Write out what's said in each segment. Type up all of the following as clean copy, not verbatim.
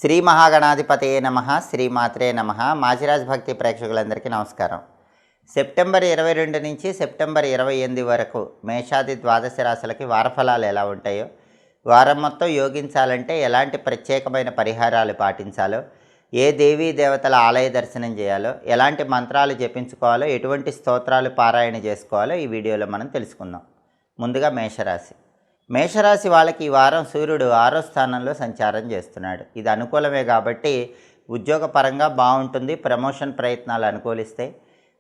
శ్రీ మహాగణాధిపతయే నమః, శ్రీమాత్రే నమః. మాచిరాజ్ భక్తి ప్రేక్షకులందరికీ నమస్కారం. సెప్టెంబర్ 22 నుంచి సెప్టెంబర్ 28 వరకు మేషాది ద్వాదశ రాశులకి వారఫలాలు ఎలా ఉంటాయో, వారం మొత్తం యోగించాలంటే ఎలాంటి ప్రత్యేకమైన పరిహారాలు పాటించాలో, ఏ దేవీ దేవతల ఆలయ దర్శనం చేయాలో, ఎలాంటి మంత్రాలు జపించుకోవాలో, ఎటువంటి స్తోత్రాలు పారాయణ చేసుకోవాలో ఈ వీడియోలో మనం తెలుసుకుందాం. ముందుగా మేషరాశి. మేషరాశి వాళ్ళకి ఈ వారం సూర్యుడు 6వ స్థానంలో సంచారం చేస్తున్నాడు. ఇది అనుకూలమే కాబట్టి ఉద్యోగపరంగా బాగుంటుంది. ప్రమోషన్ ప్రయత్నాలు అనుకూలిస్తాయి.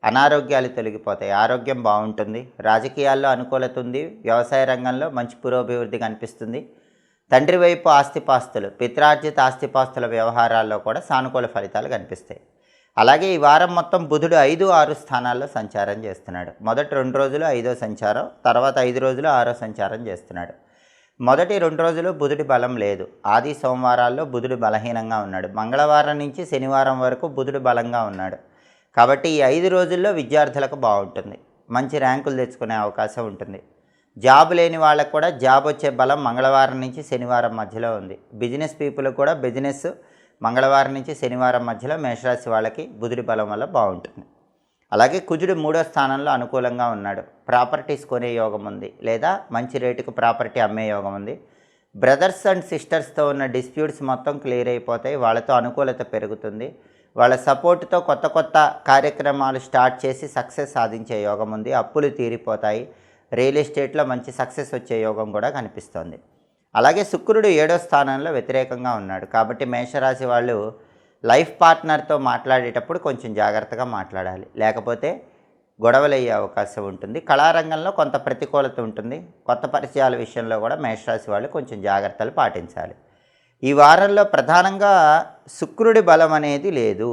అనారోగ్యాలు తొలగిపోతాయి. ఆరోగ్యం బాగుంటుంది. రాజకీయాల్లో అనుకూలత ఉంది. వ్యవసాయ రంగంలో మంచి పురోభివృద్ధి కనిపిస్తుంది. తండ్రి వైపు ఆస్తిపాస్తులు, పిత్రార్జిత ఆస్తిపాస్తుల వ్యవహారాల్లో కూడా సానుకూల ఫలితాలు కనిపిస్తాయి. అలాగే ఈ వారం మొత్తం బుధుడు 5, 6 స్థానాల్లో సంచారం చేస్తున్నాడు. మొదటి 2 రోజులు 5వ సంచారం, తర్వాత 5 రోజులు 6వ సంచారం చేస్తున్నాడు. మొదటి 2 రోజులు బుధుడి బలం లేదు. ఆది సోమవారాల్లో బుధుడు బలహీనంగా ఉన్నాడు. మంగళవారం నుంచి శనివారం వరకు బుధుడు బలంగా ఉన్నాడు. కాబట్టి ఈ 5 రోజుల్లో విద్యార్థులకు బాగుంటుంది. మంచి ర్యాంకులు తెచ్చుకునే అవకాశం ఉంటుంది. జాబ్ లేని వాళ్ళకు కూడా జాబ్ వచ్చే బలం మంగళవారం నుంచి శనివారం మధ్యలో ఉంది. బిజినెస్ పీపుల్ కూడా బిజినెస్ మంగళవారం నుంచి శనివారం మధ్యలో మేషరాశి వాళ్ళకి బుధుడి బలం వల్ల బాగుంటుంది. అలాగే కుజుడు 3వ స్థానంలో అనుకూలంగా ఉన్నాడు. ప్రాపర్టీస్ కొనే యోగం ఉంది, లేదా మంచి రేటుకు ప్రాపర్టీ అమ్మే యోగం ఉంది. బ్రదర్స్ అండ్ సిస్టర్స్తో ఉన్న డిస్ప్యూట్స్ మొత్తం క్లియర్ అయిపోతాయి. వాళ్ళతో అనుకూలత పెరుగుతుంది. వాళ్ళ సపోర్ట్తో కొత్త కొత్త కార్యక్రమాలు స్టార్ట్ చేసి సక్సెస్ సాధించే యోగం ఉంది. అప్పులు తీరిపోతాయి. రియల్ ఎస్టేట్లో మంచి సక్సెస్ వచ్చే యోగం కూడా కనిపిస్తోంది. అలాగే శుక్రుడు 7వ స్థానంలో వ్యతిరేకంగా ఉన్నాడు. కాబట్టి మేషరాశి వాళ్ళు లైఫ్ పార్ట్నర్తో మాట్లాడేటప్పుడు కొంచెం జాగ్రత్తగా మాట్లాడాలి, లేకపోతే గొడవలు అయ్యే అవకాశం ఉంటుంది. కళారంగంలో కొంత ప్రతికూలత ఉంటుంది. కొత్త పరిచయాల విషయంలో కూడా మేషరాశి వాళ్ళు కొంచెం జాగ్రత్తలు పాటించాలి. ఈ వారంలో ప్రధానంగా శుక్రుడి బలం అనేది లేదు.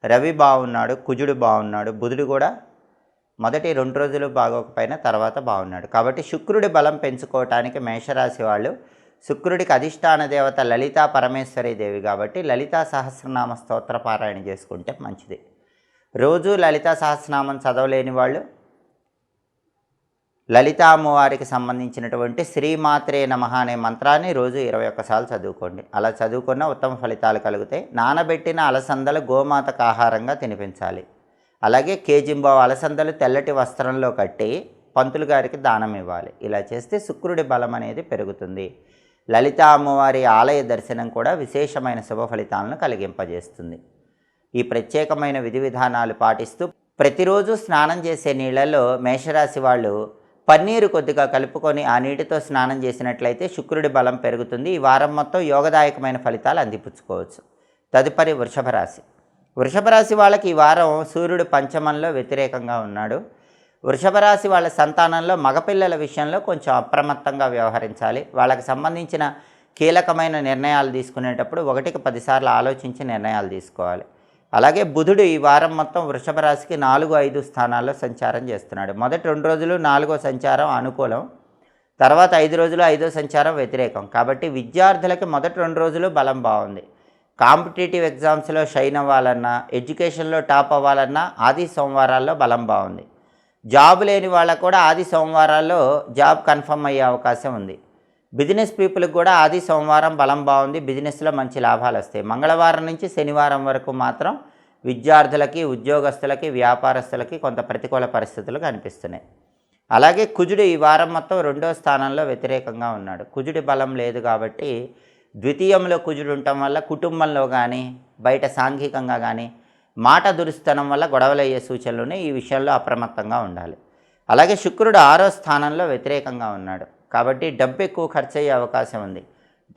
రవి బాగున్నాడు, కుజుడు బాగున్నాడు, బుధుడు కూడా మొదటి 2 రోజులు బాగోకపోయినా తర్వాత బాగున్నాడు. కాబట్టి శుక్రుడి బలం పెంచుకోవటానికి మేషరాశి వాళ్ళు శుక్రుడికి అధిష్టాన దేవత లలితా పరమేశ్వరి దేవి కాబట్టి లలితా సహస్రనామ స్తోత్ర పారాయణ చేసుకుంటే మంచిది. రోజు లలితా సహస్రనామం చదవలేని వాళ్ళు లలితా అమ్మవారికి సంబంధించినటువంటి శ్రీమాత్రే నమః అనే మంత్రాన్ని రోజు 21 సార్లు చదువుకోండి. అలా చదువుకున్న ఉత్తమ ఫలితాలు కలుగుతాయి. నానబెట్టిన అలసందలు గోమాతకు ఆహారంగా తినిపించాలి. అలాగే కేజింబావు అలసందలు తెల్లటి వస్త్రంలో కట్టి పంతులు గారికి దానం ఇవ్వాలి. ఇలా చేస్తే శుక్రుడి బలం అనేది పెరుగుతుంది. లలితా అమ్మవారి ఆలయ దర్శనం కూడా విశేషమైన శుభ ఫలితాలను కలిగింపజేస్తుంది. ఈ ప్రత్యేకమైన విధి విధానాలు పాటిస్తూ ప్రతిరోజు స్నానం చేసే నీళ్ళలో మేషరాశి వాళ్ళు పన్నీరు కొద్దిగా కలుపుకొని ఆ నీటితో స్నానం చేసినట్లయితే శుక్రుడి బలం పెరుగుతుంది. ఈ వారం మొత్తం యోగదాయకమైన ఫలితాలు అందిపుచ్చుకోవచ్చు. తదుపరి వృషభ రాశి. వృషభ రాశి వాళ్ళకి ఈ వారం సూర్యుడు పంచమంలో వ్యతిరేకంగా ఉన్నాడు. వృషభ రాశి వాళ్ళ సంతానంలో మగపిల్లల విషయంలో కొంచెం అప్రమత్తంగా వ్యవహరించాలి. వాళ్ళకి సంబంధించిన కీలకమైన నిర్ణయాలు తీసుకునేటప్పుడు 1కి 10 సార్లు ఆలోచించి నిర్ణయాలు తీసుకోవాలి. అలాగే బుధుడు ఈ వారం మొత్తం వృషభ రాశికి 4, 5 స్థానాల్లో సంచారం చేస్తున్నాడు. మొదటి 2 రోజులు 4వ సంచారం అనుకూలం, తర్వాత 5 రోజులు 5వ సంచారం వ్యతిరేకం. కాబట్టి విద్యార్థులకి మొదటి 2 రోజులు బలం బాగుంది. కాంపిటేటివ్ ఎగ్జామ్స్లో షైన్ అవ్వాలన్నా, ఎడ్యుకేషన్లో టాప్ అవ్వాలన్నా ఆది సోమవారాల్లో బలం బాగుంది. జాబ్ లేని వాళ్ళకు కూడా ఆది సోమవారాల్లో జాబ్ కన్ఫర్మ్ అయ్యే అవకాశం ఉంది. బిజినెస్ పీపుల్కి కూడా ఆది సోమవారం బలం బాగుంది. బిజినెస్లో మంచి లాభాలు వస్తాయి. మంగళవారం నుంచి శనివారం వరకు మాత్రం విద్యార్థులకి, ఉద్యోగస్తులకి, వ్యాపారస్తులకి కొంత ప్రతికూల పరిస్థితులు కనిపిస్తున్నాయి. అలాగే కుజుడు ఈ వారం మొత్తం 2వ స్థానంలో వ్యతిరేకంగా ఉన్నాడు. కుజుడి బలం లేదు కాబట్టి ద్వితీయంలో కుజుడు ఉండటం వల్ల కుటుంబంలో కానీ, బయట సాంఘికంగా కానీ మాట దురుస్తనం వల్ల గొడవలు అయ్యే సూచనలునే. ఈ విషయంలో అప్రమత్తంగా ఉండాలి. అలాగే శుక్రుడు 6వ స్థానంలో వ్యతిరేకంగా ఉన్నాడు. కాబట్టి డబ్బు ఎక్కువ ఖర్చు అయ్యే అవకాశం ఉంది.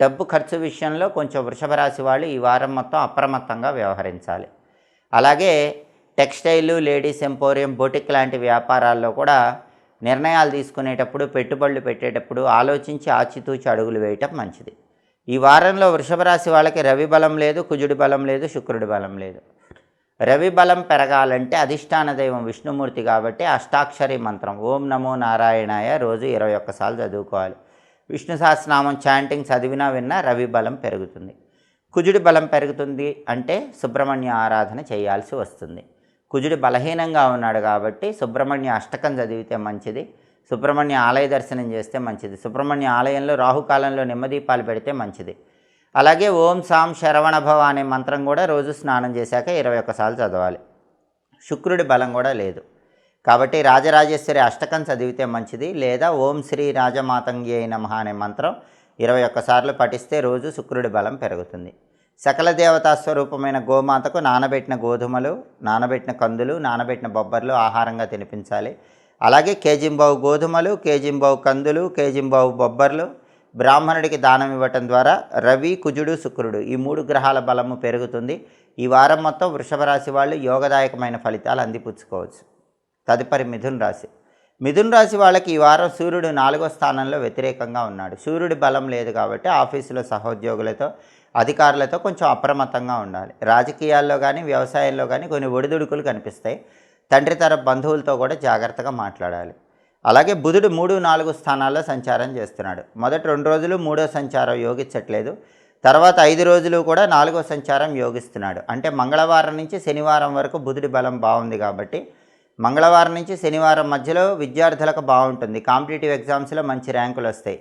డబ్బు ఖర్చు విషయంలో కొంచెం వృషభ రాశి వాళ్ళు ఈ వారం మొత్తం అప్రమత్తంగా వ్యవహరించాలి. అలాగే టెక్స్టైల్, లేడీస్ ఎంపోరియం, బొటిక్ లాంటి వ్యాపారాల్లో కూడా నిర్ణయాలు తీసుకునేటప్పుడు, పెట్టుబడులు పెట్టేటప్పుడు ఆలోచించి ఆచితూచి అడుగులు వేయటం మంచిది. ఈ వారంలో వృషభ రాశి వాళ్ళకి రవి బలం లేదు, కుజుడి బలం లేదు, శుక్రుడి బలం లేదు. రవి బలం పెరగాలంటే అధిష్టాన దైవం విష్ణుమూర్తి కాబట్టి అష్టాక్షరి మంత్రం ఓం నమో నారాయణాయ రోజు 21 సార్లు చదువుకోవాలి. విష్ణు సహస్రనామం చాంటింగ్ చదివినా విన్నా రవి బలం పెరుగుతుంది. కుజుడి బలం పెరుగుతుంది అంటే సుబ్రహ్మణ్య ఆరాధన చేయాల్సి వస్తుంది. కుజుడు బలహీనంగా ఉన్నాడు కాబట్టి సుబ్రహ్మణ్య అష్టకం చదివితే మంచిది. సుబ్రహ్మణ్య ఆలయ దర్శనం చేస్తే మంచిది. సుబ్రహ్మణ్య ఆలయంలో రాహుకాలంలో నిమ్మదీపాలు పెడితే మంచిది. అలాగే ఓం సాం శరవణభవ అనే మంత్రం కూడా రోజు స్నానం చేశాక 21 సార్లు చదవాలి. శుక్రుడి బలం కూడా లేదు కాబట్టి రాజరాజేశ్వరి అష్టకం చదివితే మంచిది, లేదా ఓం శ్రీ రాజమాతంగ్యై నమః అనే మంత్రం 21 సార్లు పఠిస్తే రోజు శుక్రుడి బలం పెరుగుతుంది. సకల దేవతా స్వరూపమైన గోమాతకు నానబెట్టిన గోధుమలు, నానబెట్టిన కందులు, నానబెట్టిన బొబ్బర్లు ఆహారంగా తినిపించాలి. అలాగే కేజింబావు గోధుమలు, కేజింబావు కందులు, కేజింబావు బొబ్బర్లు బ్రాహ్మణుడికి దానం ఇవ్వటం ద్వారా రవి, కుజుడు, శుక్రుడు ఈ 3 గ్రహాల బలము పెరుగుతుంది. ఈ వారం మొత్తం వృషభ రాశి వాళ్ళు యోగదాయకమైన ఫలితాలు అందిపుచ్చుకోవచ్చు. తదుపరి మిథున్ రాశి. మిథున్ రాశి వాళ్ళకి ఈ వారం సూర్యుడు 4వ స్థానంలో వ్యతిరేకంగా ఉన్నాడు. సూర్యుడి బలం లేదు కాబట్టి ఆఫీసులో సహోద్యోగులతో, అధికారులతో కొంచెం అప్రమత్తంగా ఉండాలి. రాజకీయాల్లో కానీ, వ్యవసాయంలో కానీ కొన్ని ఒడిదుడుకులు కనిపిస్తాయి. తండ్రి తరపు బంధువులతో కూడా జాగ్రత్తగా మాట్లాడాలి. అలాగే బుధుడు 3, 4 స్థానాల్లో సంచారం చేస్తున్నాడు. మొదటి 2 రోజులు 3వ సంచారం యోగించట్లేదు, తర్వాత 5 రోజులు కూడా 4వ సంచారం యోగిస్తున్నాడు. అంటే మంగళవారం నుంచి శనివారం వరకు బుధుడి బలం బాగుంది కాబట్టి మంగళవారం నుంచి శనివారం మధ్యలో విద్యార్థులకు బాగుంటుంది. కాంపిటేటివ్ ఎగ్జామ్స్లో మంచి ర్యాంకులు వస్తాయి.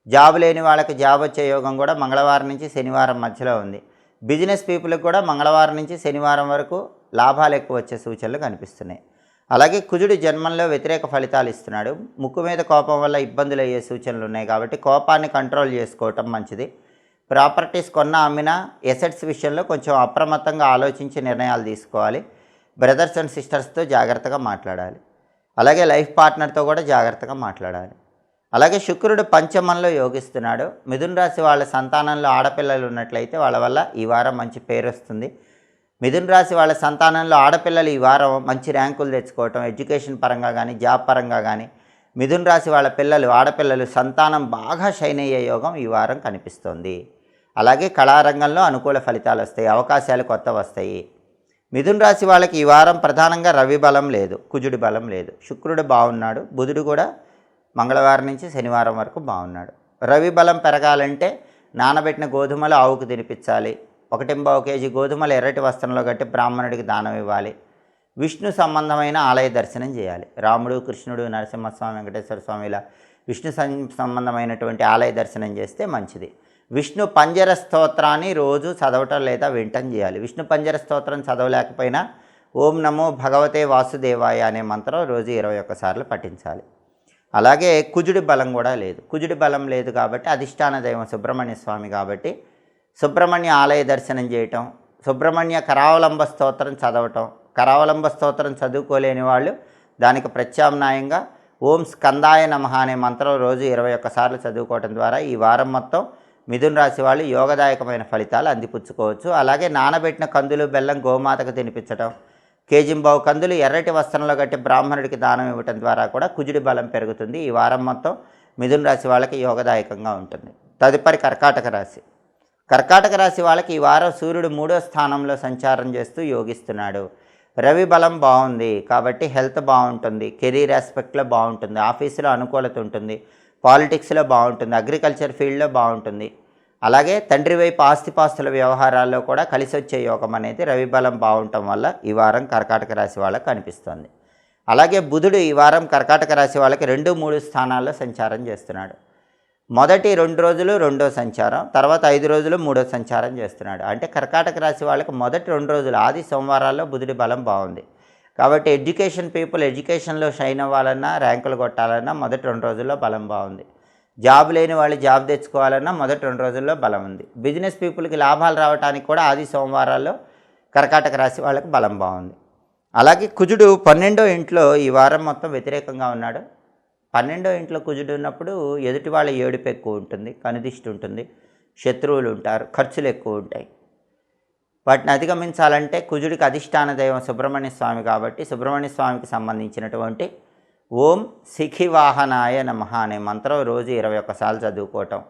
జాబ్ లేని వాళ్ళకి జాబ్ వచ్చే యోగం కూడా మంగళవారం నుంచి శనివారం మధ్యలో ఉంది. బిజినెస్ పీపుల్కి కూడా మంగళవారం నుంచి శనివారం వరకు లాభాలు ఎక్కువ వచ్చే సూచనలు కనిపిస్తున్నాయి. అలాగే కుజుడు జన్మంలో వ్యతిరేక ఫలితాలు ఇస్తున్నాడు. ముక్కు మీద కోపం వల్ల ఇబ్బందులు అయ్యే సూచనలు ఉన్నాయి కాబట్టి కోపాన్ని కంట్రోల్ చేసుకోవటం మంచిది. ప్రాపర్టీస్ కొన్నా అమ్మినా ఎసెట్స్ విషయంలో కొంచెం అప్రమత్తంగా ఆలోచించి నిర్ణయాలు తీసుకోవాలి. బ్రదర్స్ అండ్ సిస్టర్స్తో జాగ్రత్తగా మాట్లాడాలి. అలాగే లైఫ్ పార్ట్నర్తో కూడా జాగ్రత్తగా మాట్లాడాలి. అలాగే శుక్రుడు పంచమంలో యోగిస్తున్నాడు. మిథున రాశి వాళ్ళ సంతానంలో ఆడపిల్లలు ఉన్నట్లయితే వాళ్ళ వల్ల ఈ వారం మంచి పేరు వస్తుంది. మిథున రాశి వాళ్ళ సంతానంలో ఆడపిల్లలు ఈ వారం మంచి ర్యాంకులు తెచ్చుకోవటం, ఎడ్యుకేషన్ పరంగా కానీ, జాబ్ పరంగా కానీ మిథున రాశి వాళ్ళ ఆడపిల్లలు సంతానం బాగా షైన్ అయ్యే యోగం ఈ వారం కనిపిస్తోంది. అలాగే కళారంగంలో అనుకూల ఫలితాలు వస్తాయి, అవకాశాలు కొత్త వస్తాయి. మిథున రాశి వాళ్ళకి ఈ వారం ప్రధానంగా రవి బలం లేదు, కుజుడి బలం లేదు. శుక్రుడు బాగున్నాడు, బుధుడు కూడా మంగళవారం నుంచి శనివారం వరకు బాగున్నాడు. రవి బలం పెరగాలంటే నానబెట్టిన గోధుమలు ఆవుకు తినిపించాలి. 1.5 కేజీ గోధుమలు ఎర్రటి వస్త్రంలో కట్టి బ్రాహ్మణుడికి దానం ఇవ్వాలి. విష్ణు సంబంధమైన ఆలయ దర్శనం చేయాలి. రాముడు, కృష్ణుడు, నరసింహస్వామి, వెంకటేశ్వర స్వామి ఇలా విష్ణు సంబంధమైనటువంటి ఆలయ దర్శనం చేస్తే మంచిది. విష్ణు పంజర స్తోత్రాన్ని రోజు చదవటం లేదా వింటం చేయాలి. విష్ణు పంజర స్తోత్రం చదవలేకపోయినా ఓం నమో భగవతే వాసుదేవాయ అనే మంత్రం రోజు 21 సార్లు పఠించాలి. అలాగే కుజుడి బలం కూడా లేదు. కుజుడి బలం లేదు కాబట్టి అధిష్టాన దైవం సుబ్రహ్మణ్య స్వామి కాబట్టి సుబ్రహ్మణ్య ఆలయ దర్శనం చేయటం, సుబ్రహ్మణ్య కరావలంబ స్తోత్రం చదవటం. కరావలంబ స్తోత్రం చదువుకోలేని వాళ్ళు దానికి ప్రత్యామ్నాయంగా ఓం స్కందాయ నమః అనే మంత్రం రోజు 21 సార్లు చదువుకోవటం ద్వారా ఈ వారం మొత్తం మిథున రాశి వాళ్ళు యోగదాయకమైన ఫలితాలు అందిపుచ్చుకోవచ్చు. అలాగే నానబెట్టిన కందులు, బెల్లం గోమాతకు తినిపించడం, కేజింబావు కందులు ఎర్రటి వస్త్రంలో కట్టి బ్రాహ్మణుడికి దానం ఇవ్వటం ద్వారా కూడా కుజుడి బలం పెరుగుతుంది. ఈ వారం మొత్తం మిథున రాశి వాళ్ళకి యోగదాయకంగా ఉంటుంది. తదుపరి కర్కాటక రాశి. కర్కాటక రాశి వాళ్ళకి ఈ వారం సూర్యుడు 3వ స్థానంలో సంచారం చేస్తూ యోగిస్తున్నాడు. రవి బలం బాగుంది కాబట్టి హెల్త్ బాగుంటుంది, కెరీర్ ఆస్పెక్ట్లో బాగుంటుంది, ఆఫీసులో అనుకూలత ఉంటుంది, పాలిటిక్స్లో బాగుంటుంది, అగ్రికల్చర్ ఫీల్డ్లో బాగుంటుంది. అలాగే తండ్రి వైపు ఆస్తిపాస్తుల వ్యవహారాల్లో కూడా కలిసి వచ్చే యోగం అనేది రవి బలం బాగుండటం వల్ల ఈ వారం కర్కాటక రాశి వాళ్ళకి కనిపిస్తుంది. అలాగే బుధుడు ఈ వారం కర్కాటక రాశి వాళ్ళకి 2, 3 స్థానాల్లో సంచారం చేస్తున్నాడు. మొదటి 2 రోజులు 2వ సంచారం, తర్వాత 5 రోజులు 3వ సంచారం చేస్తున్నాడు. అంటే కర్కాటక రాశి వాళ్ళకి మొదటి 2 రోజులు ఆది సోమవారాల్లో బుధుడి బలం బాగుంది కాబట్టి ఎడ్యుకేషన్ పీపుల్ ఎడ్యుకేషన్లో షైన్ అవ్వాలన్నా, ర్యాంకులు కొట్టాలన్నా మొదటి 2 రోజుల్లో బలం బాగుంది. జాబ్ లేని వాళ్ళు జాబ్ తెచ్చుకోవాలన్నా మొదటి 2 రోజుల్లో బలం ఉంది. బిజినెస్ పీపుల్కి లాభాలు రావడానికి కూడా ఆది సోమవారాల్లో కర్కాటక రాశి వాళ్ళకి బలం బాగుంది. అలాగే కుజుడు 12వ ఇంట్లో ఈ వారం మొత్తం వ్యతిరేకంగా ఉన్నాడు. 12వ ఇంట్లో కుజుడు ఉన్నప్పుడు ఎదుటి వాళ్ళ ఏడుపు ఎక్కువ ఉంటుంది, కనుదిష్టి ఉంటుంది, శత్రువులు ఉంటారు, ఖర్చులు ఎక్కువ ఉంటాయి. వాటిని అధిగమించాలంటే కుజుడికి అధిష్టాన దైవం సుబ్రహ్మణ్య స్వామి కాబట్టి సుబ్రహ్మణ్య స్వామికి సంబంధించినటువంటి ఓం శిఖివాహనాయ నమః అనే మంత్రం రోజు 21 సార్లు చదువుకోవటం,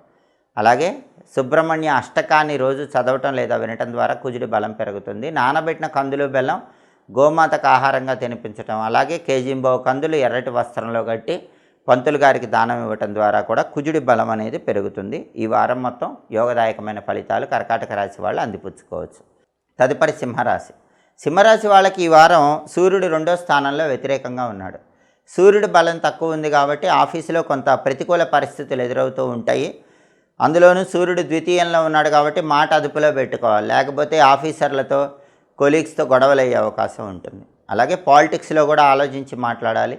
అలాగే సుబ్రహ్మణ్య అష్టకాన్ని రోజు చదవటం లేదా వినటం ద్వారా కుజుడి బలం పెరుగుతుంది. నానబెట్టిన కందులు, బెల్లం గోమాతకు ఆహారంగా తినిపించటం, అలాగే కేజింబావు కందులు ఎర్రటి వస్త్రంలో కట్టి పంతులు గారికి దానం ఇవ్వటం ద్వారా కూడా కుజుడి బలం అనేది పెరుగుతుంది. ఈ వారం మొత్తం యోగదాయకమైన ఫలితాలు కర్కాటక రాశి వాళ్ళు అందిపుచ్చుకోవచ్చు. తదుపరి సింహరాశి. సింహరాశి వాళ్ళకి ఈ వారం సూర్యుడు 2వ స్థానంలో వ్యతిరేకంగా ఉన్నాడు. సూర్యుడి బలం తక్కువ ఉంది కాబట్టి ఆఫీసులో కొంత ప్రతికూల పరిస్థితులు ఎదురవుతూ ఉంటాయి. అందులోనూ సూర్యుడు ద్వితీయంలో ఉన్నాడు కాబట్టి మాట అదుపులో పెట్టుకోవాలి, లేకపోతే ఆఫీసర్లతో కొలీగ్స్తో గొడవలు అయ్యే అవకాశం ఉంటుంది. అలాగే పాలిటిక్స్లో కూడా ఆలోచించి మాట్లాడాలి,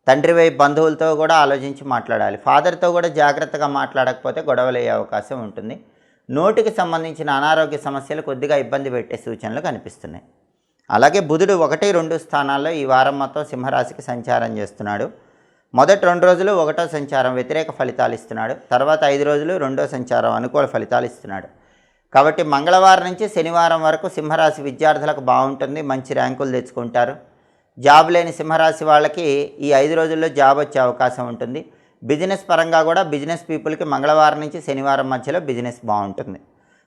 తండ్రి వైపు బంధువులతో కూడా ఆలోచించి మాట్లాడాలి, ఫాదర్తో కూడా జాగ్రత్తగా మాట్లాడకపోతే గొడవలు అయ్యే అవకాశం ఉంటుంది. నోటికి సంబంధించిన అనారోగ్య సమస్యలు కొద్దిగా ఇబ్బంది పెట్టే సూచనలు కనిపిస్తున్నాయి. అలాగే బుధుడు 1, 2 స్థానాల్లో ఈ వారం మొత్తం సింహరాశికి సంచారం చేస్తున్నాడు. మొదటి 2 రోజులు 1వ సంచారం వ్యతిరేక ఫలితాలు ఇస్తున్నాడు, తర్వాత 5 రోజులు 2వ సంచారం అనుకూల ఫలితాలు ఇస్తున్నాడు. కాబట్టి మంగళవారం నుంచి శనివారం వరకు సింహరాశి విద్యార్థులకు బాగుంటుంది, మంచి ర్యాంకులు తెచ్చుకుంటారు. జాబ్ లేని సింహరాశి వాళ్ళకి ఈ 5 రోజుల్లో జాబ్ వచ్చే అవకాశం ఉంటుంది. బిజినెస్ పరంగా కూడా బిజినెస్ పీపుల్కి మంగళవారం నుంచి శనివారం మధ్యలో బిజినెస్ బాగుంటుంది.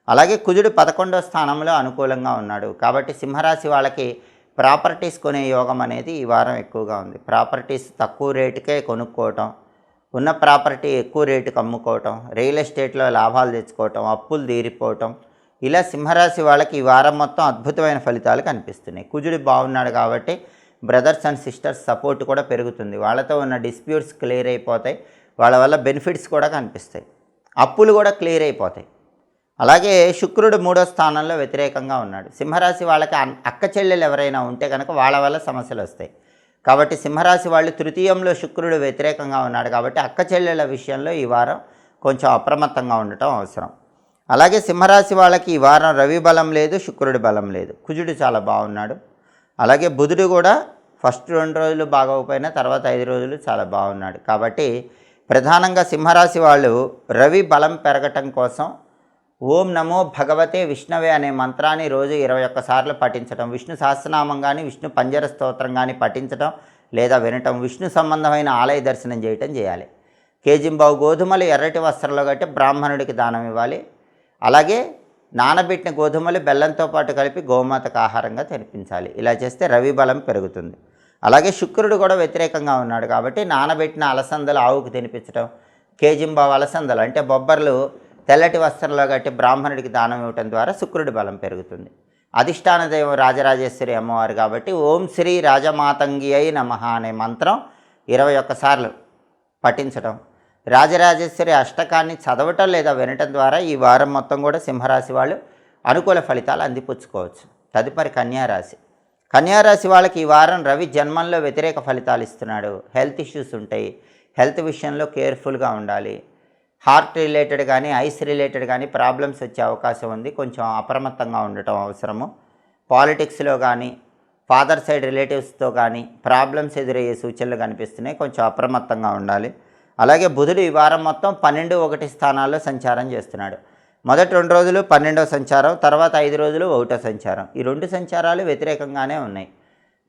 అలాగే కుజుడు 11వ స్థానంలో అనుకూలంగా ఉన్నాడు, కాబట్టి సింహరాశి వాళ్ళకి ప్రాపర్టీస్ కొనే యోగం అనేది ఈ వారం ఎక్కువగా ఉంది. ప్రాపర్టీస్ తక్కువ రేటుకే కొనుక్కోవటం, ఉన్న ప్రాపర్టీ ఎక్కువ రేటుకి అమ్ముకోవటం, రియల్ ఎస్టేట్లో లాభాలు తెచ్చుకోవటం, అప్పులు తీరిపోవటం, ఇలా సింహరాశి వాళ్ళకి ఈ వారం మొత్తం అద్భుతమైన ఫలితాలు కనిపిస్తున్నాయి. కుజుడు బాగున్నాడు కాబట్టి బ్రదర్స్ అండ్ సిస్టర్స్ సపోర్ట్ కూడా పెరుగుతుంది, వాళ్ళతో ఉన్న డిస్ప్యూట్స్ క్లియర్ అయిపోతాయి, వాళ్ళ వల్ల బెనిఫిట్స్ కూడా కనిపిస్తాయి, అప్పులు కూడా క్లియర్ అయిపోతాయి. అలాగే శుక్రుడు 3వ స్థానంలో వ్యతిరేకంగా ఉన్నాడు. సింహరాశి వాళ్ళకి అక్క చెల్లెలు ఎవరైనా ఉంటే కనుక వాళ్ళ వల్ల సమస్యలు వస్తాయి. కాబట్టి సింహరాశి వాళ్ళు తృతీయంలో శుక్రుడు వ్యతిరేకంగా ఉన్నాడు కాబట్టి అక్క చెల్లెల విషయంలో ఈ వారం కొంచెం అప్రమత్తంగా ఉండటం అవసరం. అలాగే సింహరాశి వాళ్ళకి ఈ వారం రవి బలం లేదు, శుక్రుడి బలం లేదు, కుజుడు చాలా బాగున్నాడు. అలాగే బుధుడు కూడా ఫస్ట్ 2 రోజులు బాగోకపోయినా తర్వాత 5 రోజులు చాలా బాగున్నాడు. కాబట్టి ప్రధానంగా సింహరాశి వాళ్ళు రవి బలం పెరగటం కోసం ఓం నమో భగవతే విష్ణవే అనే మంత్రాన్ని రోజు 21 సార్లు పఠించడం, విష్ణు సహస్రనామం కానీ విష్ణు పంజర స్తోత్రం కానీ పఠించడం లేదా వినటం, విష్ణు సంబంధమైన ఆలయ దర్శనం చేయటం చేయాలి. కేజింబావు గోధుమలు ఎర్రటి వస్త్రంలో కట్టి బ్రాహ్మణుడికి దానం ఇవ్వాలి. అలాగే నానబెట్టిన గోధుమలు బెల్లంతో పాటు కలిపి గోమాతకు ఆహారంగా తినిపించాలి. ఇలా చేస్తే రవి బలం పెరుగుతుంది. అలాగే శుక్రుడు కూడా వ్యతిరేకంగా ఉన్నాడు కాబట్టి నానబెట్టిన అలసందలు ఆవుకు తినిపించడం, కేజింబావు అలసందలు అంటే బొబ్బర్లు తెల్లటి వస్త్రంలో కట్టి బ్రాహ్మణుడికి దానం ఇవ్వటం ద్వారా శుక్రుడి బలం పెరుగుతుంది. అధిష్టాన దైవం రాజరాజేశ్వరి అమ్మవారు కాబట్టి ఓం శ్రీ రాజమాతంగి అయి నమః అనే మంత్రం 21 సార్లు పఠించడం, రాజరాజేశ్వరి అష్టకాన్ని చదవటం లేదా వినటం ద్వారా ఈ వారం మొత్తం కూడా సింహరాశి వాళ్ళు అనుకూల ఫలితాలు అందిపుచ్చుకోవచ్చు. తదుపరి కన్యారాశి. కన్యారాశి వాళ్ళకి ఈ వారం రవి జన్మంలో వ్యతిరేక ఫలితాలు ఇస్తున్నాడు. హెల్త్ ఇష్యూస్ ఉంటాయి, హెల్త్ విషయంలో కేర్ఫుల్గా ఉండాలి. హార్ట్ రిలేటెడ్ కానీ ఐస్ రిలేటెడ్ కానీ ప్రాబ్లమ్స్ వచ్చే అవకాశం ఉంది, కొంచెం అప్రమత్తంగా ఉండటం అవసరము. పాలిటిక్స్లో కానీ ఫాదర్ సైడ్ రిలేటివ్స్తో కానీ ప్రాబ్లమ్స్ ఎదురయ్యే సూచనలు కనిపిస్తున్నాయి, కొంచెం అప్రమత్తంగా ఉండాలి. అలాగే బుధుడు ఈ వారం మొత్తం 12, 1 స్థానాల్లో సంచారం చేస్తున్నాడు. మొదటి 2 రోజులు 12వ సంచారం, తర్వాత 5 రోజులు 1వ సంచారం. ఈ 2 సంచారాలు వ్యతిరేకంగానే ఉన్నాయి.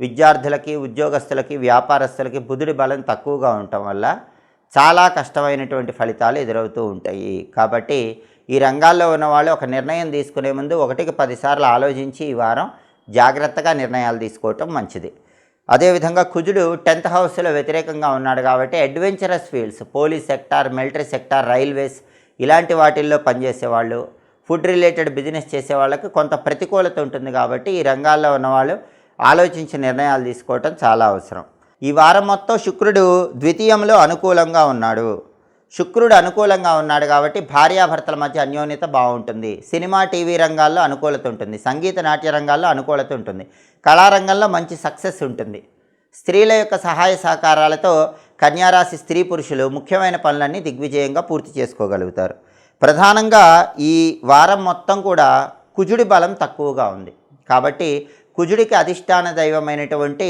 విద్యార్థులకి, ఉద్యోగస్తులకి, వ్యాపారస్తులకి బుధుడి బలం తక్కువగా ఉండటం వల్ల చాలా కష్టమైనటువంటి ఫలితాలు ఎదురవుతూ ఉంటాయి. కాబట్టి ఈ రంగాల్లో ఉన్నవాళ్ళు ఒక నిర్ణయం తీసుకునే ముందు 1కి 10 సార్లు ఆలోచించి ఈ వారం జాగ్రత్తగా నిర్ణయాలు తీసుకోవటం మంచిది. అదేవిధంగా కుజుడు 10th హౌస్లో వ్యతిరేకంగా ఉన్నాడు కాబట్టి adventurous fields, police sector, military sector, railways ఇలాంటి వాటిల్లో పనిచేసేవాళ్ళు, ఫుడ్ రిలేటెడ్ బిజినెస్ చేసే వాళ్ళకి కొంత ప్రతికూలత ఉంటుంది. కాబట్టి ఈ రంగాల్లో ఉన్నవాళ్ళు ఆలోచించి నిర్ణయాలు తీసుకోవటం చాలా అవసరం. ఈ వారం మొత్తం శుక్రుడు ద్వితీయంలో అనుకూలంగా ఉన్నాడు. శుక్రుడు అనుకూలంగా ఉన్నాడు కాబట్టి భార్యాభర్తల మధ్య అన్యోన్యత బాగుంటుంది. సినిమా, టీవీ రంగాల్లో అనుకూలత ఉంటుంది, సంగీత నాట్య రంగాల్లో అనుకూలత ఉంటుంది, కళారంగంలో మంచి సక్సెస్ ఉంటుంది. స్త్రీల యొక్క సహాయ సహకారాలతో కన్యారాశి స్త్రీ పురుషులు ముఖ్యమైన పనులన్నీ దిగ్విజయంగా పూర్తి చేసుకోగలుగుతారు. ప్రధానంగా ఈ వారం మొత్తం కూడా కుజుడి బలం తక్కువగా ఉంది కాబట్టి కుజుడికి అధిష్టాన దైవమైనటువంటి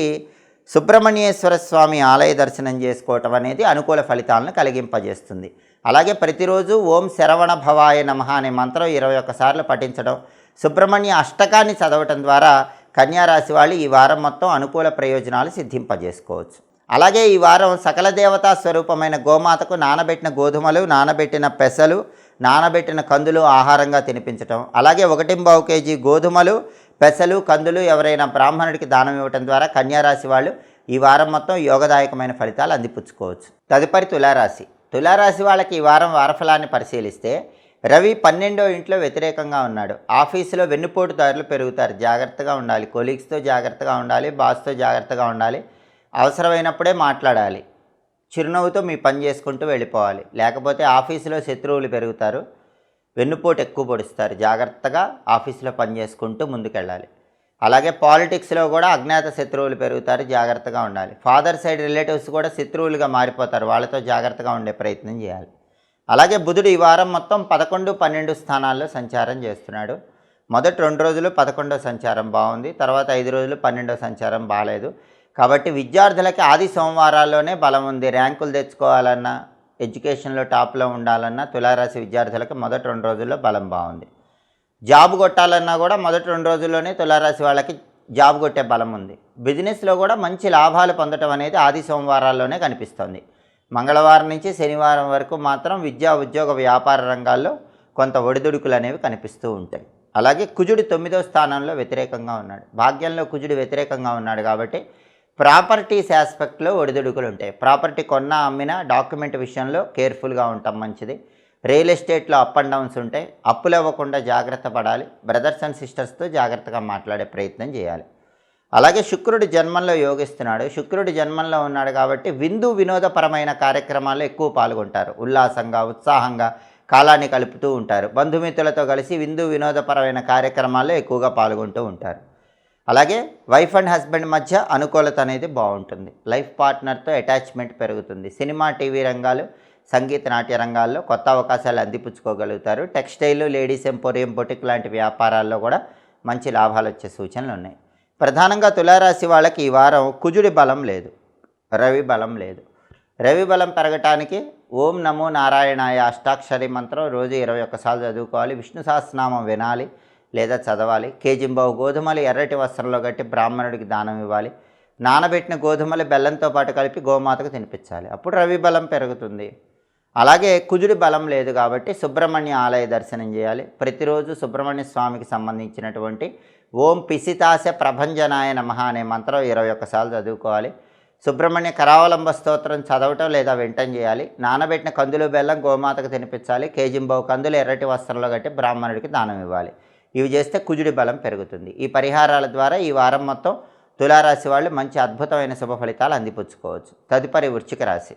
సుబ్రహ్మణ్యేశ్వర స్వామి ఆలయ దర్శనం చేసుకోవటం అనేది అనుకూల ఫలితాలను కలిగింపజేస్తుంది. అలాగే ప్రతిరోజు ఓం శరవణ భవాయ నమః అనే మంత్రం 21 సార్లు పఠించడం, సుబ్రహ్మణ్య అష్టకాన్ని చదవటం ద్వారా కన్యారాశి వాళ్ళు ఈ వారం మొత్తం అనుకూల ప్రయోజనాలు సిద్ధింపజేసుకోవచ్చు. అలాగే ఈ వారం సకల దేవతా స్వరూపమైన గోమాతకు నానబెట్టిన గోధుమలు, నానబెట్టిన పెసలు, నానబెట్టిన కందులు ఆహారంగా తినిపించటం, అలాగే 1.25 కేజీ గోధుమలు, పెసలు, కందులు ఎవరైనా బ్రాహ్మణుడికి దానం ఇవ్వటం ద్వారా కన్యారాశి వాళ్ళు ఈ వారం మొత్తం యోగదాయకమైన ఫలితాలు అందిపుచ్చుకోవచ్చు. తదుపరి తులారాశి. తులారాశి వాళ్ళకి ఈ వారం వారఫలాన్ని పరిశీలిస్తే రవి 12వ ఇంట్లో వ్యతిరేకంగా ఉన్నాడు. ఆఫీసులో వెన్నుపోటుదారులు పెరుగుతారు, జాగ్రత్తగా ఉండాలి. కొలీగ్స్తో జాగ్రత్తగా ఉండాలి, బాస్తో జాగ్రత్తగా ఉండాలి. అవసరమైనప్పుడే మాట్లాడాలి. చిరునవ్వుతో మీ పని చేసుకుంటూ వెళ్ళిపోవాలి. లేకపోతే ఆఫీసులో శత్రువులు పెరుగుతారు, వెన్నుపోటు ఎక్కువ పొడుస్తారు. జాగ్రత్తగా ఆఫీసులో పని చేసుకుంటూ ముందుకెళ్ళాలి. అలాగే పాలిటిక్స్లో కూడా అజ్ఞాత శత్రువులు పెరుగుతారు, జాగ్రత్తగా ఉండాలి. ఫాదర్ సైడ్ రిలేటివ్స్ కూడా శత్రువులుగా మారిపోతారు, వాళ్ళతో జాగ్రత్తగా ఉండే ప్రయత్నం చేయాలి. అలాగే బుధుడు ఈ వారం మొత్తం 11, 12 స్థానాల్లో సంచారం చేస్తున్నాడు. మొదటి 2 రోజులు 11వ సంచారం బాగుంది, తర్వాత 5 రోజులు 12వ సంచారం బాగాలేదు. కాబట్టి విద్యార్థులకి ఆది సోమవారాల్లోనే బలం ఉంది. ర్యాంకులు తెచ్చుకోవాలన్నా, ఎడ్యుకేషన్లో టాప్లో ఉండాలన్నా తులారాశి విద్యార్థులకు మొదటి 2 రోజుల్లో బలం బాగుంది. జాబ్ కొట్టాలన్నా కూడా మొదటి 2 రోజుల్లోనే తులారాశి వాళ్ళకి జాబ్ కొట్టే బలం ఉంది. బిజినెస్లో కూడా మంచి లాభాలు పొందడం అనేది ఆది సోమవారాల్లోనే కనిపిస్తుంది. మంగళవారం నుంచి శనివారం వరకు మాత్రం విద్యా, ఉద్యోగ, వ్యాపార రంగాల్లో కొంత ఒడిదుడుకులు అనేవి కనిపిస్తూ ఉంటాయి. అలాగే కుజుడు 9వ స్థానంలో వ్యతిరేకంగా ఉన్నాడు. భాగ్యంలో కుజుడు వ్యతిరేకంగా ఉన్నాడు కాబట్టి ప్రాపర్టీస్ ఆస్పెక్ట్లో ఒడిదుడుకులు ఉంటాయి. ప్రాపర్టీ కొన్నా అమ్మినా డాక్యుమెంట్ విషయంలో కేర్ఫుల్గా ఉంటాం మంచిది. రియల్ ఎస్టేట్లో అప్ అండ్ డౌన్స్ ఉంటాయి. అప్పులు ఇవ్వకుండా జాగ్రత్త పడాలి. బ్రదర్స్ అండ్ సిస్టర్స్తో జాగ్రత్తగా మాట్లాడే ప్రయత్నం చేయాలి. అలాగే శుక్రుడు జన్మంలో యోగిస్తున్నాడు. శుక్రుడు జన్మంలో ఉన్నాడు కాబట్టి విందు వినోదపరమైన కార్యక్రమాల్లో ఎక్కువ పాల్గొంటారు. ఉల్లాసంగా, ఉత్సాహంగా కాలాన్ని కలుపుతూ ఉంటారు. బంధుమిత్రులతో కలిసి విందు వినోదపరమైన కార్యక్రమాల్లో ఎక్కువగా పాల్గొంటూ ఉంటారు. అలాగే వైఫ్ అండ్ హస్బెండ్ మధ్య అనుకూలత అనేది బాగుంటుంది. లైఫ్ పార్ట్నర్తో అటాచ్మెంట్ పెరుగుతుంది. సినిమా, టీవీ రంగాలు, సంగీత, నాట్య రంగాల్లో కొత్త అవకాశాలు అందిపుచ్చుకోగలుగుతారు. టెక్స్టైల్, లేడీస్ ఎంపోరియం, బొటిక్ లాంటి వ్యాపారాల్లో కూడా మంచి లాభాలు వచ్చే సూచనలు ఉన్నాయి. ప్రధానంగా తులారాశి వాళ్ళకి ఈ వారం కుజుడి బలం లేదు, రవి బలం లేదు. రవి బలం పెరగటానికి ఓం నమో నారాయణాయ అష్టాక్షరి మంత్రం రోజు 21 సార్లు చదువుకోవాలి. విష్ణు సహస్రనామం వినాలి లేదా చదవాలి. కేజింబావు గోధుమలు ఎర్రటి వస్త్రంలో కట్టి బ్రాహ్మణుడికి దానం ఇవ్వాలి. నానబెట్టిన గోధుమలు బెల్లంతో పాటు కలిపి గోమాతకు తినిపించాలి. అప్పుడు రవి బలం పెరుగుతుంది. అలాగే కుజుడి బలం లేదు కాబట్టి సుబ్రహ్మణ్య ఆలయ దర్శనం చేయాలి. ప్రతిరోజు సుబ్రహ్మణ్య స్వామికి సంబంధించినటువంటి ఓం పిసితాశ ప్రభంజనాయ నమః అనే మంత్రం 21 సార్లు చదువుకోవాలి. సుబ్రహ్మణ్య కరావలంబ స్తోత్రం చదవటం లేదా వింటం చేయాలి. నానబెట్టిన కందులు బెల్లం గోమాతకు తినిపించాలి. కేజింబావు కందులు ఎర్రటి వస్త్రంలో కట్టి బ్రాహ్మణుడికి దానం ఇవ్వాలి. ఇవి చేస్తే కుజుడి బలం పెరుగుతుంది. ఈ పరిహారాల ద్వారా ఈ వారం మొత్తం తులారాశి వాళ్ళు మంచి అద్భుతమైన శుభ ఫలితాలు అందిపుచ్చుకోవచ్చు. తదుపరి వృశ్చిక రాశి.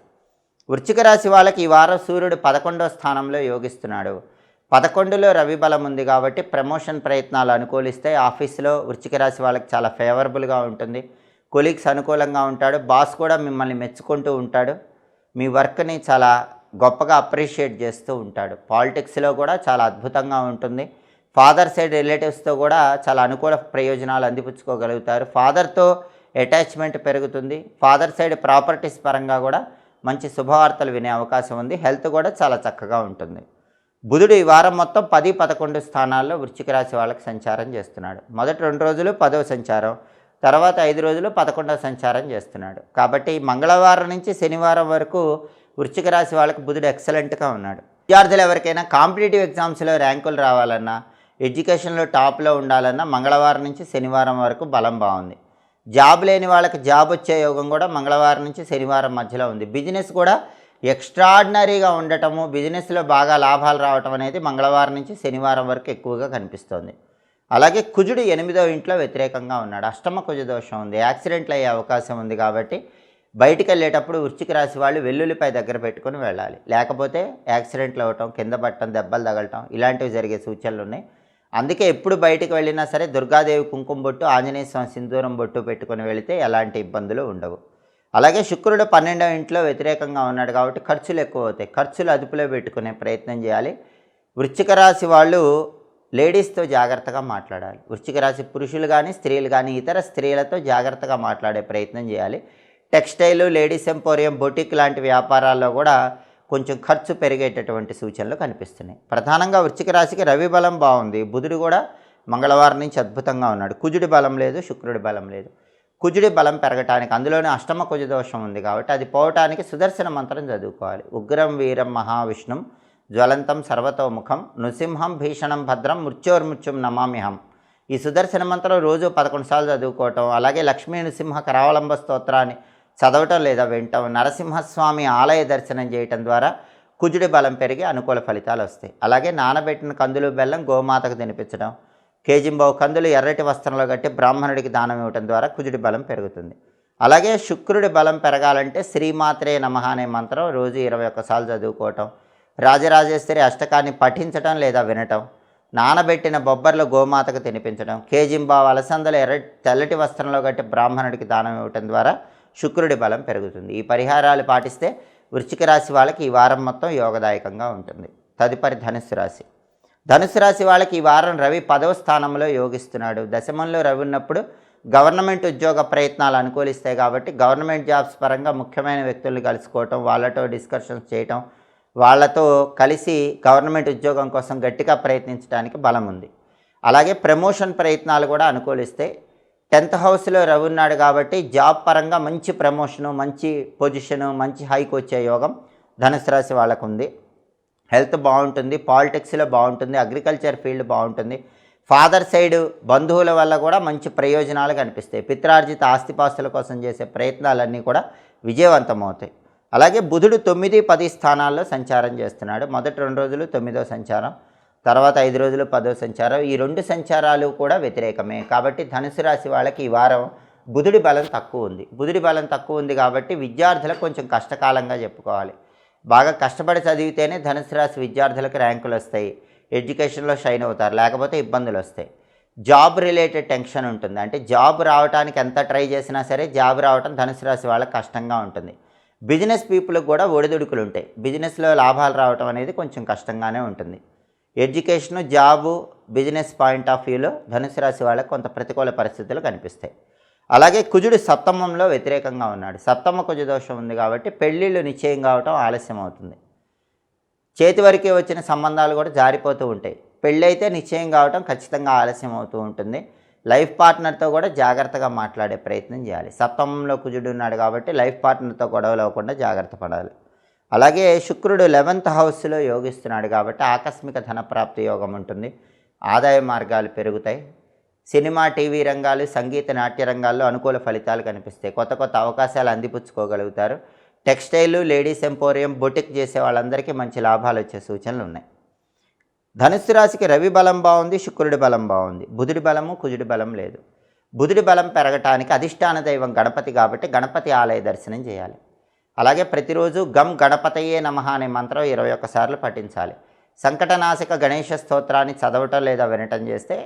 వృశ్చిక రాశి వాళ్ళకి ఈ వారం సూర్యుడు 11వ స్థానంలో యోగిస్తున్నాడు. 11లో రవి బలం ఉంది కాబట్టి ప్రమోషన్ ప్రయత్నాలు అనుకూలిస్తాయి. ఆఫీస్లో వృశ్చిక రాశి వాళ్ళకి చాలా ఫేవరబుల్గా ఉంటుంది. కొలీగ్స్ అనుకూలంగా ఉంటాడు. బాస్ కూడా మిమ్మల్ని మెచ్చుకుంటూ ఉంటాడు. మీ వర్క్ని చాలా గొప్పగా అప్రిషియేట్ చేస్తూ ఉంటాడు. పాలిటిక్స్లో కూడా చాలా అద్భుతంగా ఉంటుంది. ఫాదర్ సైడ్ రిలేటివ్స్తో కూడా చాలా అనుకూల ప్రయోజనాలు అందిపుచ్చుకోగలుగుతారు. ఫాదర్తో అటాచ్మెంట్ పెరుగుతుంది. ఫాదర్ సైడ్ ప్రాపర్టీస్ పరంగా కూడా మంచి శుభవార్తలు వినే అవకాశం ఉంది. హెల్త్ కూడా చాలా చక్కగా ఉంటుంది. బుధుడు ఈ వారం మొత్తం 10, 11 స్థానాల్లో వృశ్చిక రాశి వాళ్ళకి సంచారం చేస్తున్నాడు. మొదటి 2 రోజులు 10వ సంచారం, తర్వాత 5 రోజులు 11వ సంచారం చేస్తున్నాడు. కాబట్టి మంగళవారం నుంచి శనివారం వరకు వృశ్చిక రాశి వాళ్ళకి బుధుడు ఎక్సలెంట్గా ఉన్నాడు. విద్యార్థులు ఎవరికైనా కాంపిటేటివ్ ఎగ్జామ్స్లో ర్యాంకులు రావాలన్నా, ఎడ్యుకేషన్లో టాప్లో ఉండాలన్నా మంగళవారం నుంచి శనివారం వరకు బలం బాగుంది. జాబ్ లేని వాళ్ళకి జాబ్ వచ్చే యోగం కూడా మంగళవారం నుంచి శనివారం మధ్యలో ఉంది. బిజినెస్ కూడా ఎక్స్ట్రాడినరీగా ఉండటము, బిజినెస్లో బాగా లాభాలు రావటం అనేది మంగళవారం నుంచి శనివారం వరకు ఎక్కువగా కనిపిస్తోంది. అలాగే కుజుడు 8వ ఇంట్లో వ్యతిరేకంగా ఉన్నాడు. అష్టమ కుజ దోషం ఉంది. యాక్సిడెంట్లు అయ్యే అవకాశం ఉంది కాబట్టి బయటికి వెళ్ళేటప్పుడు వృశ్చిక రాశి వాళ్ళు వెల్లుల్లిపై దగ్గర పెట్టుకొని వెళ్ళాలి. లేకపోతే యాక్సిడెంట్లు అవ్వటం, కింద పట్టడం, దెబ్బలు తగలటం ఇలాంటివి జరిగే సూచనలు ఉన్నాయి. అందుకే ఎప్పుడు బయటికి వెళ్ళినా సరే దుర్గాదేవి కుంకుమ బొట్టు, ఆంజనేయ స్వామి సింధూరం బొట్టు పెట్టుకొని వెళితే ఎలాంటి ఇబ్బందులు ఉండవు. అలాగే శుక్రుడు 12వ ఇంట్లో వ్యతిరేకంగా ఉన్నాడు కాబట్టి ఖర్చులు ఎక్కువ అవుతాయి. ఖర్చులు అదుపులో పెట్టుకునే ప్రయత్నం చేయాలి. వృశ్చిక రాశి వాళ్ళు లేడీస్తో జాగ్రత్తగా మాట్లాడాలి. వృశ్చిక రాశి పురుషులు కానీ స్త్రీలు కానీ ఇతర స్త్రీలతో జాగ్రత్తగా మాట్లాడే ప్రయత్నం చేయాలి. టెక్స్టైల్, లేడీస్ ఎంపోరియం, బొటిక్ లాంటి వ్యాపారాల్లో కూడా కొంచెం ఖర్చు పెరిగేటటువంటి సూచనలు కనిపిస్తున్నాయి. ప్రధానంగా వృశ్చిక రాశికి రవి బలం బాగుంది. బుధుడు కూడా మంగళవారం నుంచి అద్భుతంగా ఉన్నాడు. కుజుడి బలం లేదు, శుక్రుడి బలం లేదు. కుజుడి బలం పెరగటానికి అందులోనే అష్టమ కుజ దోషం ఉంది కాబట్టి అది పోవటానికి సుదర్శన మంత్రం చదువుకోవాలి. ఉగ్రం వీరం మహావిష్ణుం జ్వలంతం సర్వతోముఖం నృసింహం భీషణం భద్రం మృత్యోర్మృత్యుం నమామ్యహం. ఈ సుదర్శన మంత్రం రోజు 11 సార్లు చదువుకోవటం, అలాగే లక్ష్మీ నృసింహ కరావలంబ స్తోత్రాన్ని చదవటం లేదా వినటం, నరసింహస్వామి ఆలయ దర్శనం చేయటం ద్వారా కుజుడి బలం పెరిగి అనుకూల ఫలితాలు వస్తాయి. అలాగే నానబెట్టిన కందులు బెల్లం గోమాతకు తినిపించడం, కేజింబావు కందులు ఎర్రటి వస్త్రంలో కట్టి బ్రాహ్మణుడికి దానం ఇవ్వటం ద్వారా కుజుడి బలం పెరుగుతుంది. అలాగే శుక్రుడి బలం పెరగాలంటే శ్రీమాత్రే నమః అనే మంత్రం రోజు 21 సార్లు చదువుకోవటం, రాజరాజేశ్వరి అష్టకాన్ని పఠించటం లేదా వినటం, నానబెట్టిన బొబ్బర్లు గోమాతకు తినిపించడం, కేజింబావు అలసందలు తెల్లటి వస్త్రంలో కట్టి బ్రాహ్మణుడికి దానం ఇవ్వటం ద్వారా శుక్రుడి బలం పెరుగుతుంది. ఈ పరిహారాలు పాటిస్తే వృశ్చిక రాశి వాళ్ళకి ఈ వారం మొత్తం యోగదాయకంగా ఉంటుంది. తదుపరి ధనుస్సు రాశి. ధనుసు రాశి వాళ్ళకి ఈ వారం రవి 10వ స్థానంలో యోగిస్తున్నాడు. దశమంలో రవి ఉన్నప్పుడు గవర్నమెంట్ ఉద్యోగ ప్రయత్నాలు అనుకూలిస్తాయి కాబట్టి గవర్నమెంట్ జాబ్స్ పరంగా ముఖ్యమైన వ్యక్తుల్ని కలుసుకోవటం, వాళ్ళతో డిస్కషన్స్ చేయటం, వాళ్ళతో కలిసి గవర్నమెంట్ ఉద్యోగం కోసం గట్టిగా ప్రయత్నించడానికి బలం ఉంది. అలాగే ప్రమోషన్ ప్రయత్నాలు కూడా అనుకూలిస్తాయి. 10th హౌస్లో రవి ఉన్నాడు కాబట్టి జాబ్ పరంగా మంచి ప్రమోషను, మంచి పొజిషను, మంచి హైక్ వచ్చే యోగం ధనుసు రాశి వాళ్ళకు ఉంది. హెల్త్ బాగుంటుంది, పాలిటిక్స్లో బాగుంటుంది, అగ్రికల్చర్ ఫీల్డ్ బాగుంటుంది. ఫాదర్ సైడ్ బంధువుల వల్ల కూడా మంచి ప్రయోజనాలు కనిపిస్తాయి. పిత్రార్జిత ఆస్తిపాస్తుల కోసం చేసే ప్రయత్నాలన్నీ కూడా విజయవంతమవుతాయి. అలాగే బుధుడు 9, 10 స్థానాల్లో సంచారం చేస్తున్నాడు. మొదటి 2 రోజులు 9వ సంచారం, తర్వాత 5 రోజులు 10వ సంచారం. ఈ 2 సంచారాలు కూడా వ్యతిరేకమే. కాబట్టి ధనుసు రాశి వాళ్ళకి ఈ వారం బుధుడి బలం తక్కువ ఉంది. బుధుడి బలం తక్కువ ఉంది కాబట్టి విద్యార్థులకు కొంచెం కష్టకాలంగా చెప్పుకోవాలి. బాగా కష్టపడి చదివితేనే ధనుసు రాశి విద్యార్థులకు ర్యాంకులు వస్తాయి, ఎడ్యుకేషన్లో షైన్ అవుతారు, లేకపోతే ఇబ్బందులు వస్తాయి. జాబ్ రిలేటెడ్ టెన్షన్ ఉంటుంది. అంటే జాబ్ రావడానికి ఎంత ట్రై చేసినా సరే జాబ్ రావడం ధనుసు రాశి వాళ్ళకి కష్టంగా ఉంటుంది. బిజినెస్ పీపుల్కి కూడా ఒడిదుడుకులు ఉంటాయి. బిజినెస్లో లాభాలు రావడం అనేది కొంచెం కష్టంగానే ఉంటుంది. Education, job, business point of వ్యూలో ధనుసు రాశి వాళ్ళకి కొంత ప్రతికూల పరిస్థితులు కనిపిస్తాయి. అలాగే కుజుడు సప్తమంలో వ్యతిరేకంగా ఉన్నాడు. సప్తమ కుజ దోషం ఉంది కాబట్టి పెళ్ళిళ్ళు నిశ్చయం కావటం ఆలస్యం అవుతుంది. చేతి వరకే వచ్చిన సంబంధాలు కూడా జారిపోతూ ఉంటాయి. పెళ్ళైతే నిశ్చయం కావటం ఖచ్చితంగా ఆలస్యం అవుతూ ఉంటుంది. లైఫ్ పార్ట్నర్తో కూడా జాగ్రత్తగా మాట్లాడే ప్రయత్నం చేయాలి. సప్తమంలో కుజుడు ఉన్నాడు కాబట్టి లైఫ్ పార్ట్నర్తో గొడవలు అవ్వకుండా జాగ్రత్త పడాలి. అలాగే శుక్రుడు 11th హౌస్లో యోగిస్తున్నాడు కాబట్టి ఆకస్మిక ధనప్రాప్తి యోగం ఉంటుంది. ఆదాయ మార్గాలు పెరుగుతాయి. సినిమా, టీవీ రంగాలు, సంగీత, నాట్య రంగాల్లో అనుకూల ఫలితాలు కనిపిస్తాయి. కొత్త కొత్త అవకాశాలు అందిపుచ్చుకోగలుగుతారు. టెక్స్టైల్, లేడీస్ ఎంపోరియం, బొటిక్ చేసే వాళ్ళందరికీ మంచి లాభాలు వచ్చే సూచనలు ఉన్నాయి. ధనుస్సు రాశికి రవి బలం బాగుంది, శుక్రుడి బలం బాగుంది. బుధుడి బలము, కుజుడి బలం లేదు. బుధుడి బలం పెరగటానికి అధిష్టాన దైవం గణపతి కాబట్టి గణపతి ఆలయ దర్శనం చేయాలి. అలాగే ప్రతిరోజు గం గణపతయే నమః అనే మంత్రం 21 సార్లు పఠించాలి. సంకటనాశక గణేష స్తోత్రాన్ని చదవటం లేదా వినటం చేస్తే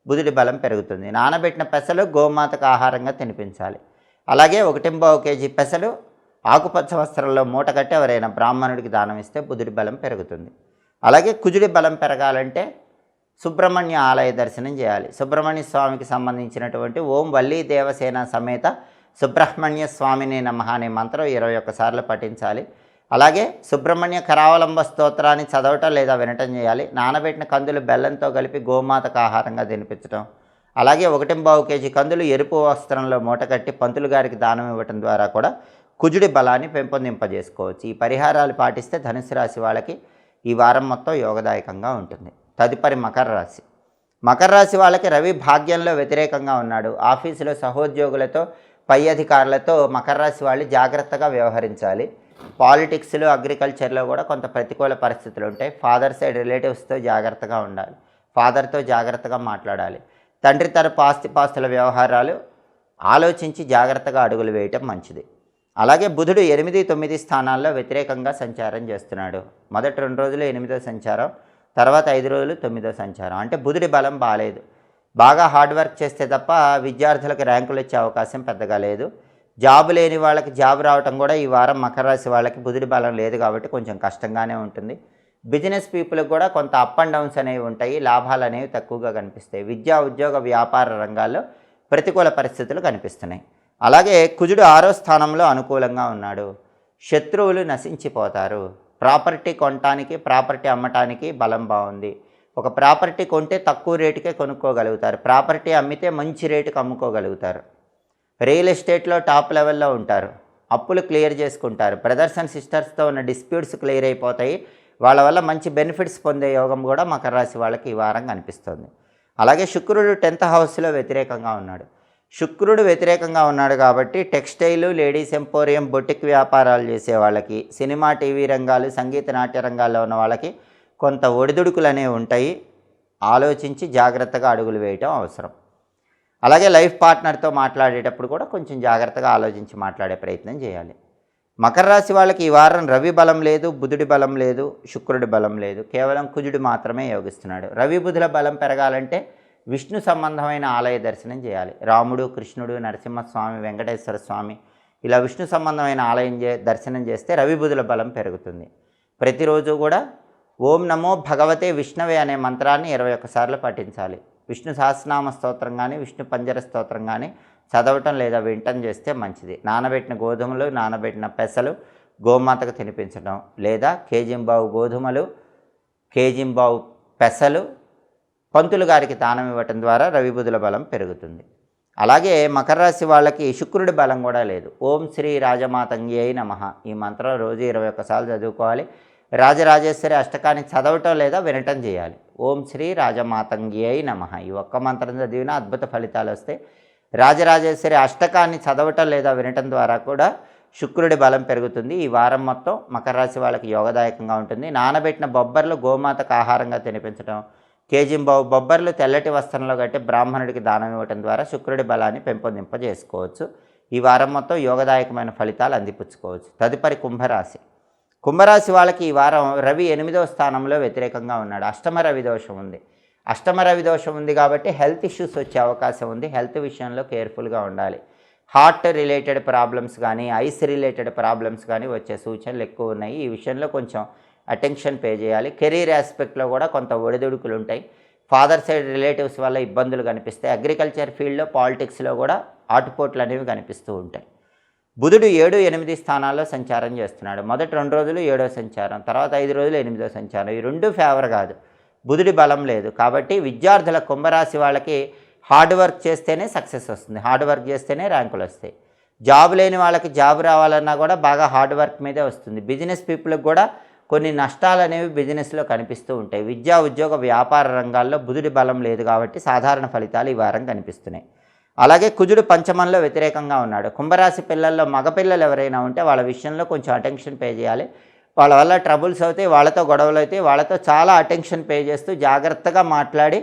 బుధుడి బలం పెరుగుతుంది. నానబెట్టిన పెసలు గోమాతకు ఆహారంగా తినిపించాలి. అలాగే 1.25 కేజీ పెసలు ఆకుపచ్చ వస్త్రంలో మూట కట్టి ఎవరైనా బ్రాహ్మణుడికి దానం ఇస్తే బుధుడి బలం పెరుగుతుంది. అలాగే కుజుడి బలం పెరగాలంటే సుబ్రహ్మణ్య ఆలయ దర్శనం చేయాలి. సుబ్రహ్మణ్య స్వామికి సంబంధించినటువంటి ఓం వల్లీ దేవసేన సమేత సుబ్రహ్మణ్య స్వామిని నమః అనే మంత్రం 21 సార్లు పఠించాలి. అలాగే సుబ్రహ్మణ్య కరావలంబ స్తోత్రాన్ని చదవటం లేదా వినటం చేయాలి. నానబెట్టిన కందులు బెల్లంతో కలిపి గోమాతకు ఆహారంగా తినిపించడం. అలాగే 1.25 కేజీ కందులు ఎరుపు వస్త్రంలో మూటకట్టి పంతులు గారికి దానం ఇవ్వటం ద్వారా కూడా కుజుడి బలాన్ని పెంపొందింపజేసుకోవచ్చు. ఈ పరిహారాలు పాటిస్తే ధనుసు రాశి వాళ్ళకి ఈ వారం మొత్తం యోగదాయకంగా ఉంటుంది. తదుపరి మకర రాశి. మకర రాశి వాళ్ళకి రవి భాగ్యంలో వ్యతిరేకంగా ఉన్నాడు. ఆఫీసులో సహోద్యోగులతో, పై అధికారులతో మకర రాశి వాళ్ళు జాగ్రత్తగా వ్యవహరించాలి. పాలిటిక్స్లో, అగ్రికల్చర్లో కూడా కొంత ప్రతికూల పరిస్థితులు ఉంటాయి. ఫాదర్ సైడ్ రిలేటివ్స్తో జాగ్రత్తగా ఉండాలి. ఫాదర్తో జాగ్రత్తగా మాట్లాడాలి. తండ్రి తరపు ఆస్తిపాస్తుల వ్యవహారాలు ఆలోచించి జాగ్రత్తగా అడుగులు వేయటం మంచిది. అలాగే బుధుడు 8, 9 స్థానాల్లో వ్యతిరేకంగా సంచారం చేస్తున్నాడు. మొదటి 2 రోజులు 8వ సంచారం, తర్వాత 5 రోజులు 9వ సంచారం. అంటే బుధుడి బలం బాగాలేదు. బాగా హార్డ్ వర్క్ చేస్తే తప్ప విద్యార్థులకు ర్యాంకులు వచ్చే అవకాశం పెద్దగా లేదు. జాబ్ లేని వాళ్ళకి జాబ్ రావటం కూడా ఈ వారం మకర రాశి వాళ్ళకి బుధుడి బలం లేదు కాబట్టి కొంచెం కష్టంగానే ఉంటుంది. బిజినెస్ పీపుల్కి కూడా కొంత అప్ అండ్ డౌన్స్ అనేవి ఉంటాయి. లాభాలు అనేవి తక్కువగా కనిపిస్తాయి. విద్యా, ఉద్యోగ, వ్యాపార రంగాల్లో ప్రతికూల పరిస్థితులు కనిపిస్తున్నాయి. అలాగే కుజుడు 6వ స్థానంలో అనుకూలంగా ఉన్నాడు. శత్రువులు నశించిపోతారు. ప్రాపర్టీ కొనటానికి, ప్రాపర్టీ అమ్మటానికి బలం బాగుంది. ఒక ప్రాపర్టీ కొంటే తక్కువ రేటుకే కొనుక్కోగలుగుతారు. ప్రాపర్టీ అమ్మితే మంచి రేటుకి అమ్ముకోగలుగుతారు. రియల్ ఎస్టేట్లో టాప్ లెవెల్లో ఉంటారు. అప్పులు క్లియర్ చేసుకుంటారు. బ్రదర్స్ అండ్ సిస్టర్స్తో ఉన్న డిస్ప్యూట్స్ క్లియర్ అయిపోతాయి. వాళ్ళ వల్ల మంచి బెనిఫిట్స్ పొందే యోగం కూడా మకర రాశి వాళ్ళకి ఈ వారం కనిపిస్తుంది. అలాగే శుక్రుడు 10th హౌస్లో వ్యతిరేకంగా ఉన్నాడు. శుక్రుడు వ్యతిరేకంగా ఉన్నాడు కాబట్టి టెక్స్టైలు, లేడీస్ ఎంపోరియం, బొటిక్ వ్యాపారాలు చేసే వాళ్ళకి, సినిమా, టీవీ రంగాలు, సంగీత, నాట్య రంగాల్లో ఉన్న వాళ్ళకి కొంత ఒడిదుడుకులు అనేవి ఉంటాయి. ఆలోచించి జాగ్రత్తగా అడుగులు వేయటం అవసరం. అలాగే లైఫ్ పార్ట్నర్తో మాట్లాడేటప్పుడు కూడా కొంచెం జాగ్రత్తగా ఆలోచించి మాట్లాడే ప్రయత్నం చేయాలి. మకర రాశి వాళ్ళకి ఈ వారం రవి బలం లేదు, బుధుడి బలం లేదు, శుక్రుడి బలం లేదు, కేవలం కుజుడు మాత్రమే యోగిస్తున్నాడు. రవి బుధుల బలం పెరగాలంటే విష్ణు సంబంధమైన ఆలయ దర్శనం చేయాలి. రాముడు, కృష్ణుడు, నరసింహస్వామి, వెంకటేశ్వర స్వామి ఇలా విష్ణు సంబంధమైన ఆలయం దర్శనం చేస్తే రవి బుధుల బలం పెరుగుతుంది. ప్రతిరోజు కూడా ఓం నమో భగవతే విష్ణవే అనే మంత్రాన్ని 21 సార్లు పఠించాలి. విష్ణు సహస్రనామ స్తోత్రం కానీ, విష్ణు పంజర స్తోత్రం కానీ చదవటం లేదా వింటం చేస్తే మంచిది. నానబెట్టిన గోధుమలు, నానబెట్టిన పెసలు గోమాతకు తినిపించడం, లేదా కేజింబావు గోధుమలు, కేజింబావు పెసలు పంతులు గారికి దానం ఇవ్వటం ద్వారా రవిబుధుల బలం పెరుగుతుంది. అలాగే మకర రాశి వాళ్ళకి శుక్రుడి బలం కూడా లేదు. ఓం శ్రీ రాజమాతంగ్యై నమః ఈ మంత్రం రోజు 21 సార్లు చదువుకోవాలి. రాజరాజేశ్వరి అష్టకాన్ని చదవటం లేదా వినటం చేయాలి. ఓం శ్రీ రాజమాతంగ్యై నమః ఈ ఒక్క మంత్రం చదివినా అద్భుత ఫలితాలు వస్తాయి. రాజరాజేశ్వరి అష్టకాన్ని చదవటం లేదా వినటం ద్వారా కూడా శుక్రుడి బలం పెరుగుతుంది. ఈ వారం మొత్తం మకర రాశి వాళ్ళకి యోగదాయకంగా ఉంటుంది. నానబెట్టిన బొబ్బర్లు గోమాతకు ఆహారంగా తినిపించడం, కేజింబావు బొబ్బర్లు తెల్లటి వస్త్రంలో కట్టి బ్రాహ్మణుడికి దానం ఇవ్వటం ద్వారా శుక్రుడి బలాన్ని పెంపొందింపజేసుకోవచ్చు. ఈ వారం మొత్తం యోగదాయకమైన ఫలితాలు అందిపుచ్చుకోవచ్చు. తదుపరి కుంభరాశి. కుంభరాశి వాళ్ళకి ఈ వారం రవి 8వ స్థానంలో వ్యతిరేకంగా ఉన్నాడు. అష్టమ రవి దోషం ఉంది. అష్టమ రవి దోషం ఉంది కాబట్టి హెల్త్ ఇష్యూస్ వచ్చే అవకాశం ఉంది. హెల్త్ విషయంలో కేర్ఫుల్గా ఉండాలి. హార్ట్ రిలేటెడ్ ప్రాబ్లమ్స్ కానీ, ఐస్ రిలేటెడ్ ప్రాబ్లమ్స్ కానీ వచ్చే సూచనలు ఎక్కువ ఉన్నాయి. ఈ విషయంలో కొంచెం అటెన్షన్ పే చేయాలి. కెరీర్ ఆస్పెక్ట్లో కూడా కొంత ఒడిదుడుకులు ఉంటాయి. ఫాదర్ సైడ్ రిలేటివ్స్ వల్ల ఇబ్బందులు కనిపిస్తాయి. అగ్రికల్చర్ ఫీల్డ్లో, పాలిటిక్స్లో కూడా ఆటుపోట్లు అనేవి కనిపిస్తూ ఉంటాయి. బుధుడు 7, 8 స్థానాల్లో సంచారం చేస్తున్నాడు. మొదటి 2 రోజులు 7వ సంచారం, తర్వాత 5 రోజులు 8వ సంచారం. ఈ రెండు ఫేవర్ కాదు. బుధుడి బలం లేదు కాబట్టి విద్యార్థుల కుంభరాశి వాళ్ళకి హార్డ్ వర్క్ చేస్తేనే సక్సెస్ వస్తుంది. హార్డ్ వర్క్ చేస్తేనే ర్యాంకులు వస్తాయి. జాబ్ లేని వాళ్ళకి జాబ్ రావాలన్నా కూడా బాగా హార్డ్ వర్క్ మీదే వస్తుంది. బిజినెస్ పీపుల్కి కూడా కొన్ని నష్టాలు అనేవి బిజినెస్లో కనిపిస్తూ ఉంటాయి. విద్యా, ఉద్యోగ, వ్యాపార రంగాల్లో బుధుడి బలం లేదు కాబట్టి సాధారణ ఫలితాలు ఈ వారం కనిపిస్తున్నాయి. అలాగే కుజుడు పంచమంలో వ్యతిరేకంగా ఉన్నాడు. కుంభరాశి పిల్లల్లో మగపిల్లలు ఎవరైనా ఉంటే వాళ్ళ విషయంలో కొంచెం అటెన్షన్ పే చేయాలి. వాళ్ళ వల్ల ట్రబుల్స్ అవుతాయి, వాళ్ళతో గొడవలు అవుతాయి. వాళ్ళతో చాలా అటెన్షన్ పే చేస్తూ జాగ్రత్తగా మాట్లాడి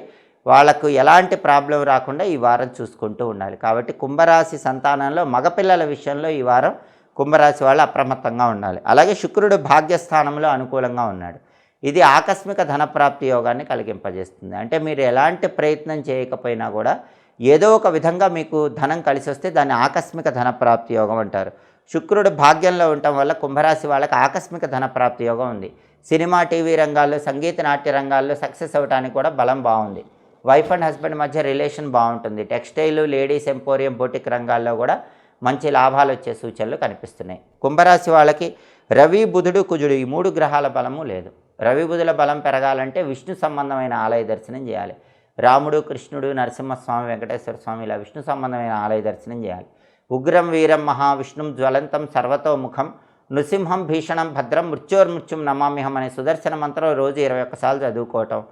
వాళ్ళకు ఎలాంటి ప్రాబ్లం రాకుండా ఈ వారం చూసుకుంటూ ఉండాలి. కాబట్టి కుంభరాశి సంతానంలో మగపిల్లల విషయంలో ఈ వారం కుంభరాశి వాళ్ళు అప్రమత్తంగా ఉండాలి. అలాగే శుక్రుడు భాగ్యస్థానంలో అనుకూలంగా ఉన్నాడు. ఇది ఆకస్మిక ధనప్రాప్తి యోగాన్ని కలిగింపజేస్తుంది. అంటే మీరు ఎలాంటి ప్రయత్నం చేయకపోయినా కూడా ఏదో ఒక విధంగా మీకు ధనం కలిసి వస్తే దాన్ని ఆకస్మిక ధనప్రాప్తి యోగం అంటారు. శుక్రుడు భాగ్యంలో ఉండటం వల్ల కుంభరాశి వాళ్ళకి ఆకస్మిక ధనప్రాప్తి యోగం ఉంది. సినిమా, టీవీ రంగాల్లో, సంగీత, నాట్య రంగాల్లో సక్సెస్ అవ్వడానికి కూడా బలం బాగుంది. వైఫ్ అండ్ హస్బెండ్ మధ్య రిలేషన్ బాగుంటుంది. టెక్స్టైల్, లేడీస్ ఎంపోరియం, బొటిక్ రంగాల్లో కూడా మంచి లాభాలు వచ్చే సూచనలు కనిపిస్తున్నాయి. కుంభరాశి వాళ్ళకి రవి, బుధుడు, కుజుడు ఈ 3 గ్రహాల బలము లేదు. రవి బుధుల బలం పెరగాలంటే విష్ణు సంబంధమైన ఆలయ దర్శనం చేయాలి. రాముడు, కృష్ణుడు, నరసింహస్వామి, వెంకటేశ్వర స్వామి ఇలా విష్ణు సంబంధమైన ఆలయ దర్శనం చేయాలి. ఉగ్రం వీరం మహావిష్ణుం జ్వలంతం సర్వతోముఖం నృసింహం భీషణం భద్రం మృత్యోర్మృత్యుం నమామ్యహం అనే సుదర్శన మంత్రం రోజు 21 సార్లు చదువుకోవటం.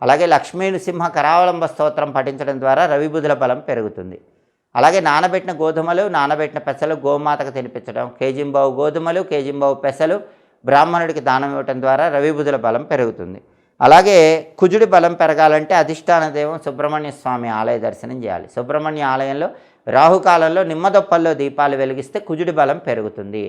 అలాగే లక్ష్మీ నృసింహ కరావలంబ స్తోత్రం పఠించడం ద్వారా రవిబుధుల బలం పెరుగుతుంది. అలాగే నానబెట్టిన గోధుమలు, నానబెట్టిన పెసలు గోమాతకు తినిపించడం, కేజింబావు గోధుమలు, కేజింబావు పెసలు బ్రాహ్మణుడికి దానం ఇవ్వటం ద్వారా రవిబుధుల బలం పెరుగుతుంది. అలాగే కుజుడి బలం పెరగాలంటే అధిష్టాన దైవం సుబ్రహ్మణ్య స్వామి ఆలయ దర్శనం చేయాలి. సుబ్రహ్మణ్య ఆలయంలో రాహుకాలంలో నిమ్మదొప్పల్లో దీపాలు వెలిగిస్తే కుజుడి బలం పెరుగుతుంది.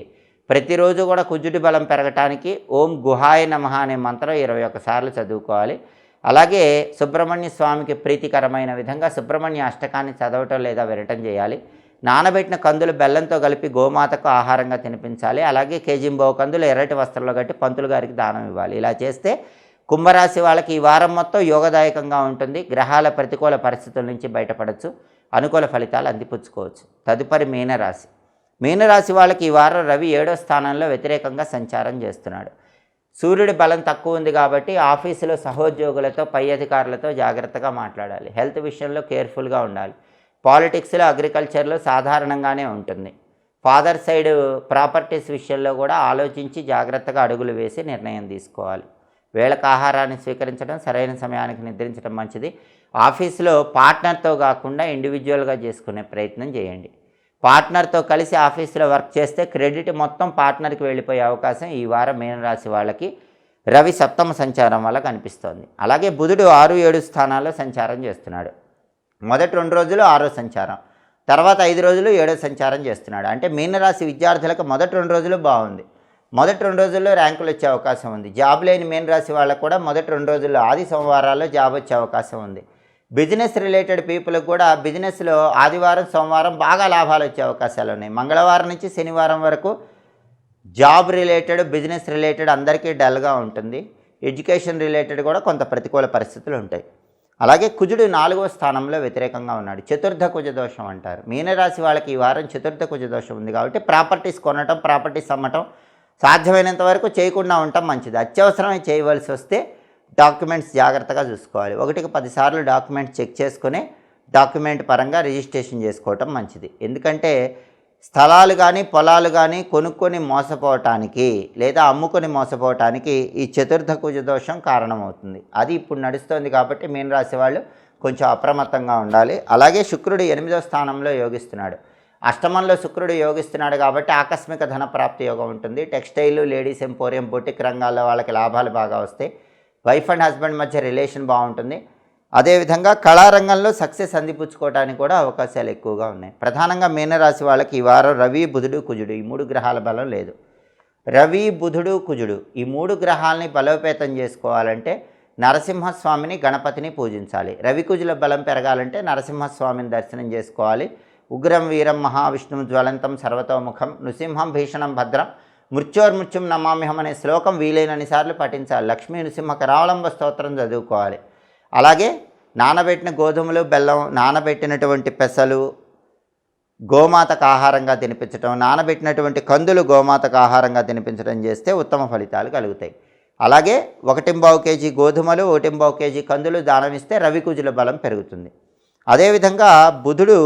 ప్రతిరోజు కూడా కుజుడి బలం పెరగటానికి ఓం గుహాయ నమః అనే మంత్రం 21 సార్లు చదువుకోవాలి. అలాగే సుబ్రహ్మణ్య స్వామికి ప్రీతికరమైన విధంగా సుబ్రహ్మణ్య అష్టకాన్ని చదవటం లేదా వినటం చేయాలి. నానబెట్టిన కందులు బెల్లంతో కలిపి గోమాతకు ఆహారంగా తినిపించాలి. అలాగే కేజింబావు కందులు ఎర్రటి వస్త్రంలో కట్టి పంతులు గారికి దానం ఇవ్వాలి. ఇలా చేస్తే కుంభరాశి వాళ్ళకి ఈ వారం మొత్తం యోగదాయకంగా ఉంటుంది. గ్రహాల ప్రతికూల పరిస్థితుల నుంచి బయటపడవచ్చు. అనుకూల ఫలితాలు అందిపుచ్చుకోవచ్చు. తదుపరి మీనరాశి. మీనరాశి వాళ్ళకి ఈ వారం రవి 7వ స్థానంలో వ్యతిరేకంగా సంచారం చేస్తున్నాడు. సూర్యుడి బలం తక్కువ ఉంది కాబట్టి ఆఫీసులో సహోద్యోగులతో, పై అధికారులతో జాగ్రత్తగా మాట్లాడాలి. హెల్త్ విషయంలో కేర్ఫుల్గా ఉండాలి. పాలిటిక్స్లో, అగ్రికల్చర్లో సాధారణంగానే ఉంటుంది. ఫాదర్ సైడ్ ప్రాపర్టీస్ విషయంలో కూడా ఆలోచించి జాగ్రత్తగా అడుగులు వేసి నిర్ణయం తీసుకోవాలి. వేళకు ఆహారాన్ని స్వీకరించడం, సరైన సమయానికి నిద్రించడం మంచిది. ఆఫీసులో పార్ట్నర్తో కాకుండా ఇండివిజువల్గా చేసుకునే ప్రయత్నం చేయండి. పార్ట్నర్తో కలిసి ఆఫీసులో వర్క్ చేస్తే క్రెడిట్ మొత్తం పార్ట్నర్కి వెళ్ళిపోయే అవకాశం ఈ వారం మీనరాశి వాళ్ళకి రవి సప్తమ సంచారం వల్ల కనిపిస్తోంది. అలాగే బుధుడు 6, 7 స్థానాల్లో సంచారం చేస్తున్నాడు. మొదటి 2 రోజులు 6వ సంచారం, తర్వాత 5 రోజులు 7వ సంచారం చేస్తున్నాడు. అంటే మీనరాశి విద్యార్థులకు మొదటి 2 రోజులు బాగుంది. మొదటి 2 రోజుల్లో ర్యాంకులు వచ్చే అవకాశం ఉంది. జాబ్ లేని మీనరాశి వాళ్ళకు కూడా మొదటి 2 రోజుల్లో ఆది సోమవారాల్లో జాబ్ వచ్చే అవకాశం ఉంది. బిజినెస్ రిలేటెడ్ పీపుల్కి కూడా బిజినెస్లో ఆదివారం సోమవారం బాగా లాభాలు వచ్చే అవకాశాలు ఉన్నాయి. మంగళవారం నుంచి శనివారం వరకు జాబ్ రిలేటెడ్ బిజినెస్ రిలేటెడ్ అందరికీ డల్గా ఉంటుంది. ఎడ్యుకేషన్ రిలేటెడ్ కూడా కొంత ప్రతికూల పరిస్థితులు ఉంటాయి. అలాగే కుజుడు 4వ స్థానంలో వ్యతిరేకంగా ఉన్నాడు. చతుర్థ కుజ దోషం అంటారు. మీనరాశి వాళ్ళకి ఈ వారం చతుర్థ కుజ దోషం ఉంది కాబట్టి ప్రాపర్టీస్ కొనటం, ప్రాపర్టీస్ అమ్మటం సాధ్యమైనంత వరకు చేయకుండా ఉండటం మంచిది. అత్యవసరమే చేయవలసి వస్తే డాక్యుమెంట్స్ జాగ్రత్తగా చూసుకోవాలి. 1కి 10 సార్లు డాక్యుమెంట్స్ చెక్ చేసుకుని డాక్యుమెంట్ పరంగా రిజిస్ట్రేషన్ చేసుకోవటం మంచిది. ఎందుకంటే స్థలాలు కానీ పొలాలు కానీ కొనుక్కొని మోసపోవటానికి లేదా అమ్ముకొని మోసపోవటానికి ఈ చతుర్థ కుజ దోషం కారణమవుతుంది. అది ఇప్పుడు నడుస్తుంది కాబట్టి మీనరాశి వాళ్ళు కొంచెం అప్రమత్తంగా ఉండాలి. అలాగే శుక్రుడు 8వ స్థానంలో యోగిస్తున్నాడు. అష్టమంలో శుక్రుడు యోగిస్తున్నాడు కాబట్టి ఆకస్మిక ధన ప్రాప్తి యోగం ఉంటుంది. టెక్స్టైల్, లేడీస్ ఎంపోరియం, బొటిక్ రంగాల్లో వాళ్ళకి లాభాలు బాగా వస్తాయి. వైఫ్ అండ్ హస్బెండ్ మధ్య రిలేషన్ బాగుంటుంది. అదేవిధంగా కళారంగంలో సక్సెస్ అందిపుచ్చుకోవడానికి కూడా అవకాశాలు ఎక్కువగా ఉన్నాయి. ప్రధానంగా మీనరాశి వాళ్ళకి ఈ వారం రవి, బుధుడు, కుజుడు ఈ 3 గ్రహాల బలం లేదు. రవి, బుధుడు, కుజుడు ఈ 3 గ్రహాలని బలోపేతం చేసుకోవాలంటే నరసింహస్వామిని, గణపతిని పూజించాలి. రవి కుజుల బలం పెరగాలంటే నరసింహస్వామిని దర్శనం చేసుకోవాలి. ఉగ్రం వీరం మహావిష్ణుం జ్వలంతం సర్వతోముఖం నృసింహం భీషణం భద్రం మృత్యోర్మృత్యుం నమామ్యహం అనే శ్లోకం వీలైనన్ని సార్లు పఠించాలి. లక్ష్మీ నృసింహ కరావలంబ స్తోత్రం చదువుకోవాలి. అలాగే నానబెట్టిన గోధుమలు, బెల్లం, నానబెట్టినటువంటి పెసలు గోమాతకు ఆహారంగా తినిపించడం, నానబెట్టినటువంటి కందులు గోమాతకు ఆహారంగా తినిపించడం చేస్తే ఉత్తమ ఫలితాలు కలుగుతాయి. అలాగే 1.25 కేజీ గోధుమలు, 1.25 కేజీ కందులు దానమిస్తే రవికుజుల బలం పెరుగుతుంది. అదేవిధంగా బుధుడు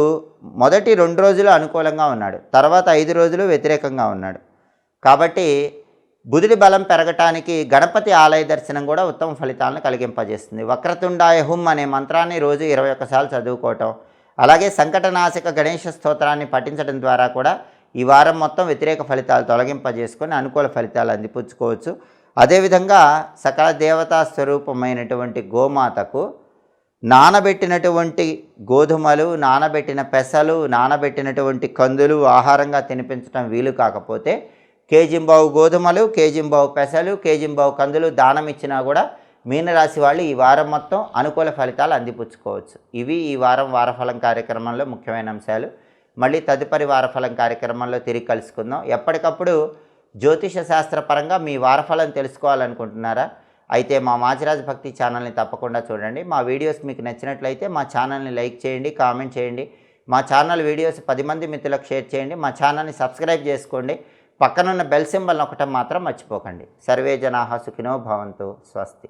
మొదటి 2 రోజులు అనుకూలంగా ఉన్నాడు, తర్వాత 5 రోజులు వ్యతిరేకంగా ఉన్నాడు. కాబట్టి బుధుడి బలం పెరగటానికి గణపతి ఆలయ దర్శనం కూడా ఉత్తమ ఫలితాలను కలిగింపజేస్తుంది. వక్రతుండాయ హుం అనే మంత్రాన్ని రోజు 21 సార్లు చదువుకోవటం, అలాగే సంకటనాశక గణేష స్తోత్రాన్ని పఠించడం ద్వారా కూడా ఈ వారం మొత్తం వ్యతిరేక ఫలితాలు తొలగింపజేసుకొని అనుకూల ఫలితాలు అందిపుచ్చుకోవచ్చు. అదేవిధంగా సకల దేవతా స్వరూపమైనటువంటి గోమాతకు నానబెట్టినటువంటి గోధుమలు, నానబెట్టిన పెసలు, నానబెట్టినటువంటి కందులు ఆహారంగా తినిపించడం వీలు కాకపోతే కేజింబావు గోధుమలు, కేజింబావు పెసలు, కేజింబావు కందులు దానం ఇచ్చినా కూడా మీనరాశి వాళ్ళు ఈ వారం మొత్తం అనుకూల ఫలితాలు అందిపుచ్చుకోవచ్చు. ఇవి ఈ వారం వారఫలం కార్యక్రమంలో ముఖ్యమైన అంశాలు. మళ్ళీ తదుపరి వారఫలం కార్యక్రమంలో తిరిగి కలుసుకుందాం. ఎప్పటికప్పుడు జ్యోతిష శాస్త్రపరంగా మీ వారఫలం తెలుసుకోవాలనుకుంటున్నారా? అయితే మా మాచిరాజ్ భక్తి ఛానల్ని తప్పకుండా చూడండి. మా వీడియోస్ మీకు నచ్చినట్లయితే మా ఛానల్ని లైక్ చేయండి, కామెంట్ చేయండి. మా ఛానల్ వీడియోస్ 10 మంది మిత్రులకు షేర్ చేయండి. మా ఛానల్ని సబ్స్క్రైబ్ చేసుకోండి. పక్కనున్న బెల్ సింబల్ నొక్కటం మాత్రం మర్చిపోకండి. సర్వే జనాః సుఖినో భవంతు. స్వస్తి.